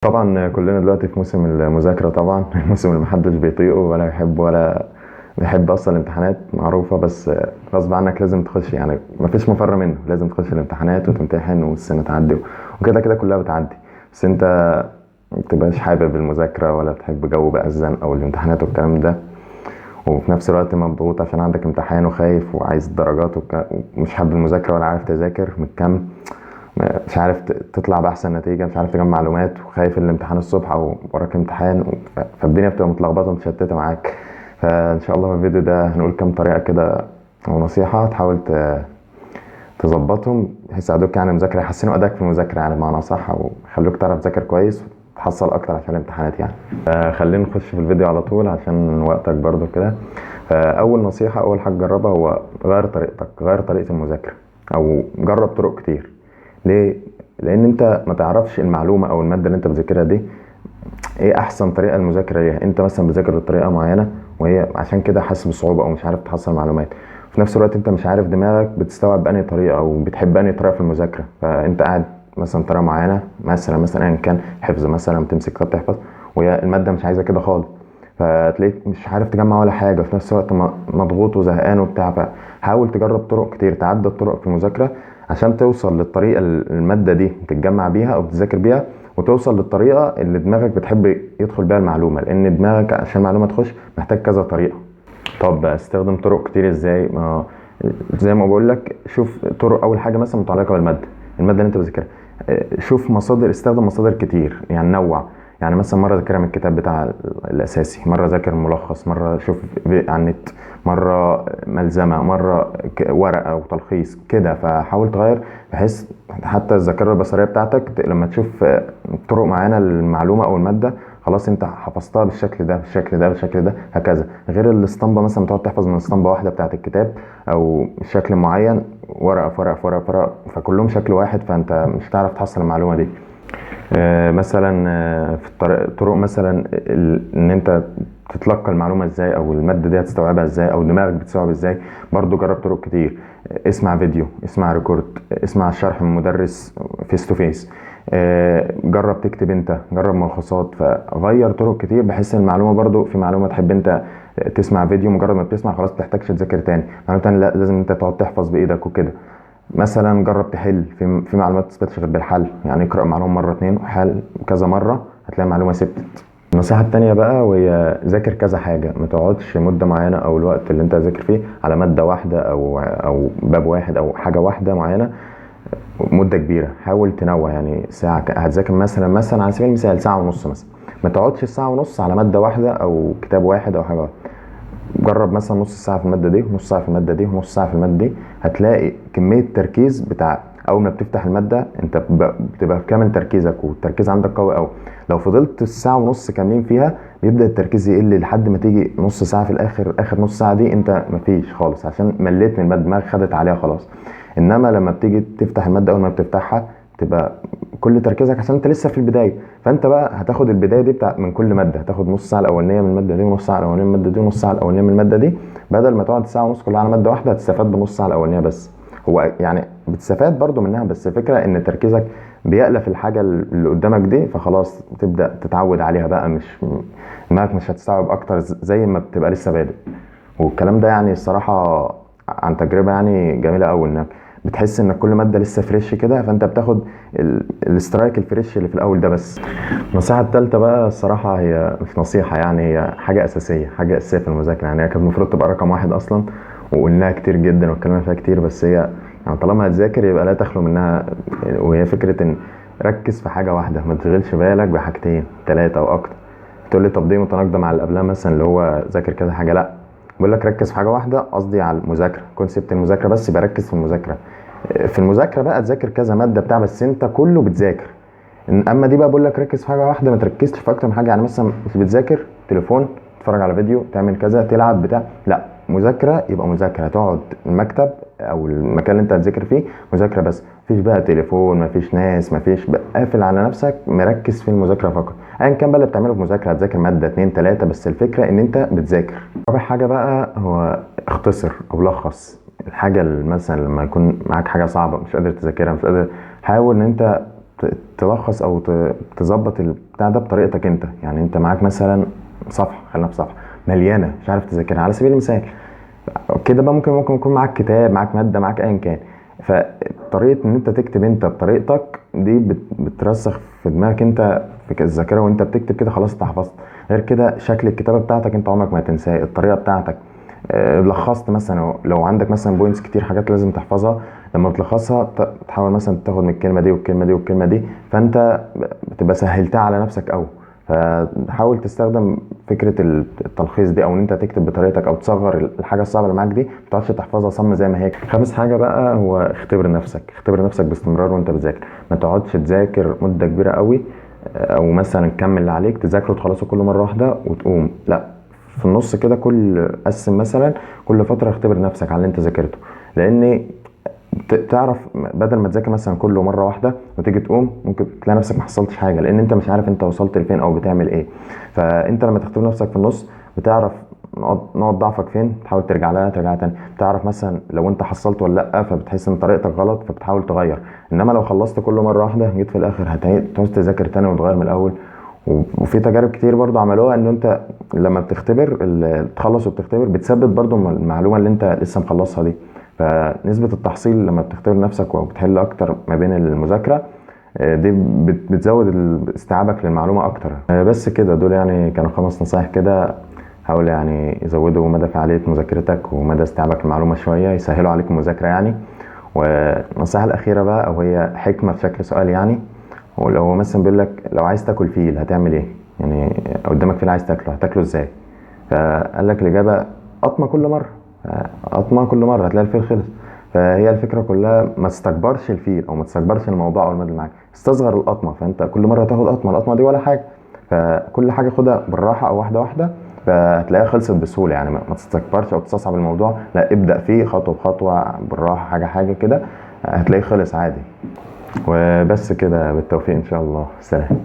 طبعا كلنا دلوقتي في موسم المذاكرة طبعا الموسم اللي محدش بيطيقه ولا يحبه ولا بيحب اصلا. الامتحانات معروفة، بس غصب عنك لازم تخش، يعني مفيش مفر منه، لازم تخش الامتحانات وتمتحن والسنة تعدي وكده كده كلها بتعدي. بس انت مبتبقاش حابب المذاكرة ولا بتحب جو بقى الزنقة او الامتحانات والكلام ده، وفي نفس الوقت مضغوط عشان عندك امتحان وخايف وعايز الدرجات ومش حابب المذاكرة ولا عارف تذاكر من كام، مش عارف تطلع بأحسن نتيجة، مش عارف تجمع معلومات وخايف الامتحان الصبح أو وراك امتحان فالدنيا بتبقى متلخبطة ومتشتتة معاك. فإن شاء الله في الفيديو ده هنقول كام طريقة كده أو نصيحة تحاول تظبطهم بحيث يساعدوك يعني مذاكرة، يحسنوا أداك في المذاكرة يعني بمعنى صح، أو يخلوك تعرف تذاكر كويس وتحصل أكتر عشان الامتحانات يعني. فخلينا نخش في الفيديو على طول عشان وقتك برضو كده. فأول نصيحة، أول حاجة جربها هو غير طريقتك، غير طريقة المذاكرة أو جرب طرق كتير. ليه؟ لان انت ما تعرفش المعلومه او الماده اللي انت بتذاكرها دي ايه احسن طريقه للمذاكره ليها. انت مثلا بتذاكر بطريقه معينه وهي عشان كده حاسس بصعوبه او مش عارف تحصل معلومات، في نفس الوقت انت مش عارف دماغك بتستوعب بأنهي طريقه او بتحب أنهي طريقه في المذاكره. فانت قاعد مثلا طريقه معينه، مثلا ايا كان حفظ مثلا، بتمسك كتاب تحفظ وهي الماده مش عايزه كده خالص، فتلاقيك مش عارف تجمع ولا حاجه، في نفس الوقت مضغوط وزهقان وبتاع. فحاول تجرب طرق كتير، تعدد الطرق في المذاكره عشان توصل للطريقه الماده دي تتجمع بيها او تذاكر بيها، وتوصل للطريقه اللي دماغك بتحب يدخل بيها المعلومه، لان دماغك عشان المعلومه تخش محتاج كذا طريقه. طب استخدم طرق كتير ازاي؟ زي ما بقول لك، شوف طرق. اول حاجه مثلا متعلقه الماده اللي انت بتذاكرها، شوف مصادر، استخدم مصادر كتير يعني نوع. يعني مثلا مره ذاكرها من الكتاب بتاع الاساسي، مره ذاكر ملخص، مره شوف على النت، مره ملزمه، مره ورقه وتلخيص كده. فحاول تغير بحيث حتى الذاكره البصريه بتاعتك لما تشوف طرق معينه للمعلومه او الماده خلاص انت حفظتها بالشكل ده بالشكل ده بالشكل ده هكذا. غير الاسطمبه مثلا تقعد تحفظ من اسطمبه واحده بتاعت الكتاب او شكل معين، ورقه في ورقه في ورقه في ورقه، فكلهم شكل واحد، فانت مش هتعرف تحصل المعلومه دي. مثلا في طرق مثلا ان انت تتلقى المعلومه ازاي، او الماده دي هتستوعبها ازاي، او دماغك بتستوعب ازاي. برضو جرب طرق كتير، اسمع فيديو، اسمع ريكورد، اسمع الشرح من مدرس فيس تو فيس، جرب تكتب انت، جرب ملخصات. فغير طرق كتير بحيث ان المعلومه، برضو في معلومه تحب انت تسمع فيديو، مجرد ما بتسمع خلاص تحتاجش تذاكر تاني، معلومه تانية لا لازم انت تقعد تحفظ بايدك وكده. مثلا جرب تحل في معلومات ما تثبتش غير بالحل، يعني اقرا معلومه مره اتنين وحل كذا مره هتلاقي المعلومه ثبتت. النصيحه التانية بقى وهي ذاكر كذا حاجه، ما تقعدش مده معينه او الوقت اللي انت ذاكر فيه على ماده واحده او باب واحد او حاجه واحده معينه مده كبيره. حاول تنوع، يعني ساعه هتذاكر مثلا على سبيل المثال ساعه ونص مثلا، ما تقعدش الساعه ونص على ماده واحده او كتاب واحد او حاجه واحده. جرب مثلا نص ساعه في الماده دي ونص ساعه في الماده دي ونص ساعه في الماده دي، هتلاقي كميه تركيز بتاع اول ما بتفتح الماده انت بتبقى في كامل تركيزك والتركيز عندك قوي قوي. لو فضلت الساعه ونص كاملين فيها بيبدا التركيز يقل لحد ما تيجي نص ساعه في الاخر، اخر نص ساعه دي انت مفيش خالص عشان مليت من الماده، دماغك خدت عليها خلاص. انما لما بتيجي تفتح الماده، اول ما بتفتحها تبقى كل تركيزك عشان انت لسه في البدايه، فانت بقى هتاخد البدايه دي بتاع من كل ماده، هتاخد نص ساعه الاولانيه من الماده دي ونص ساعه الاولانيه من الماده دي ونص ساعه الاولانيه من الماده دي، بدل ما تقعد ساعه ونص كلها على ماده واحده هتستفاد بنص ساعه الاولانيه بس. هو يعني بتستفاد برضو منها، بس الفكره ان تركيزك بيألف الحاجه اللي قدامك دي، فخلاص تبدا تتعود عليها بقى، مش دماغك مش هتستوعب اكتر زي ما بتبقى لسه بادئ. والكلام ده يعني الصراحه عن تجربه يعني جميله قوي، انك بتحس ان كل ماده لسه فريش كده، فانت بتاخد الاسترايك الفريش اللي في الاول ده بس. النصيحه الثالثه بقى الصراحه هي مش نصيحه، يعني هي حاجه اساسيه، حاجه اساسيه في المذاكره، يعني هي كانت المفروض تبقى رقم واحد اصلا وقلناها كتير جدا واتكلمنا فيها كتير، بس هي يعني طالما هتذاكر يبقى لا تخلو منها، وهي فكره ان ركز في حاجه واحده، ما تشغلش بالك بحاجتين ثلاثه او اكتر. تقول لي طب دي متناقضه مع اللي قبلها مثلا اللي هو ذاكر كذا حاجه؟ لا، بقول لك ركز في حاجه واحده، قصدي على المذاكره، كونسيبت المذاكره بس، يبقى ركز في المذاكره. في المذاكره بقى تذاكر كذا ماده بتاع، بس انت كله بتذاكر. اما دي بقى بقول لك ركز في حاجه واحده، ما تركزش في اكتر من حاجه، يعني مثلا مش بتذاكر تليفون، تتفرج على فيديو، تعمل كذا، تلعب بتاع، لا، مذاكره يبقى مذاكره، تقعد المكتب او المكان اللي انت هتذاكر فيه مذاكره بس، مفيش بقى تليفون، مفيش ناس، مفيش بقى، قافل على نفسك، مركز في المذاكره فقط. ايا كان بقى اللي بتعمله في مذاكره، هتذاكر ماده اتنين تلاته، بس الفكره ان انت بتذاكر. رابع حاجه بقى هو اختصر او لخص الحاجه، مثلا لما يكون معاك حاجه صعبه مش قادر تذاكرها، مش قادر، حاول ان انت تلخص او تظبط البتاع ده بطريقتك انت. يعني انت معاك مثلا صفحه، خلينا في صفحه مليانه مش عارف تذاكرها على سبيل المثال كده بقى، ممكن يكون معاك كتاب، معاك ماده، معاك ايا كان. فطريقه ان انت تكتب انت بطريقتك دي بترسخ في دماغك انت في الذاكره، وانت بتكتب كده خلاص انت حفظت. غير كده شكل الكتابه بتاعتك انت عمرك ما هتنساه، الطريقه بتاعتك. لخصت مثلا، لو عندك مثلا بوينتس كتير، حاجات لازم تحفظها، لما بتلخصها تحاول مثلا تاخد من الكلمه دي والكلمه دي والكلمه دي، فانت بتبقى سهلتها على نفسك قوي. فحاول تستخدم فكره التلخيص دي، او ان انت تكتب بطريقتك، او تصغر الحاجه الصعبه اللي معاك دي، ما تقعدش تحفظها صم زي ما هي. خامس حاجه بقى هو اختبر نفسك. اختبر نفسك باستمرار وانت بتذاكر. ما تقعدش تذاكر مده كبيره قوي، او مثلا تكمل اللي عليك تذاكره وتخلصه كله مره واحده وتقوم، لا. في النص كده، قسم مثلا كل فتره اختبر نفسك على اللي انت ذاكرته. لان تعرف بدل ما تذاكر مثلا كله مره واحده وتيجي تقوم، ممكن تلاقي نفسك ما حصلتش حاجه، لان انت مش عارف انت وصلت لفين او بتعمل ايه. فانت لما تختبر نفسك في النص بتعرف نقط ضعفك فين، تحاول ترجع لها تاني. بتعرف مثلا لو انت حصلت ولا لا، فبتحس ان طريقتك غلط فبتحاول تغير. انما لو خلصت كله مره واحده، جيت في الاخر هتعوز تذاكر تاني وتغير من الاول. وفي تجارب كتير برضو عملوها، ان انت لما بتختبر تخلص وبتختبر، بتثبت برضو المعلومه اللي انت لسه مخلصها دي. فنسبة التحصيل لما بتختبر نفسك وبتحل أكتر ما بين المذاكرة، دي بتزود استيعابك للمعلومة أكتر. بس كده، دول يعني كانوا 5 نصايح كده، حاول يعني يزودوا مدى فعالية مذاكرتك ومدى استيعابك للمعلومة شوية، يسهلوا عليك المذاكرة يعني. والنصيحة الأخيرة بقى، أو هي حكمة في شكل سؤال يعني، ولو هو مثلا بيقول لك لو عايز تاكل فيل هتعمل إيه؟ يعني قدامك فيل عايز تاكله، هتاكله إزاي؟ فقال لك الإجابة قطمة كل مرة. قطمة كل مرة هتلاقي الفيل خلص. فهي الفكرة كلها، ما تستكبرش الفيل او ما تستكبرش الموضوع او المادة اللي معاك، استصغر القطمة. فانت كل مرة تاخد القطمة دي ولا حاجة، فكل حاجة خدها بالراحة او واحدة واحدة، فهتلاقيها خلصت بسهولة. يعني ما تستكبرش او تستصعب الموضوع، لا، ابدأ فيه خطوة بخطوة بالراحة، حاجة حاجة كده، هتلاقيه خلص عادي. وبس كده، بالتوفيق ان شاء الله. سلام.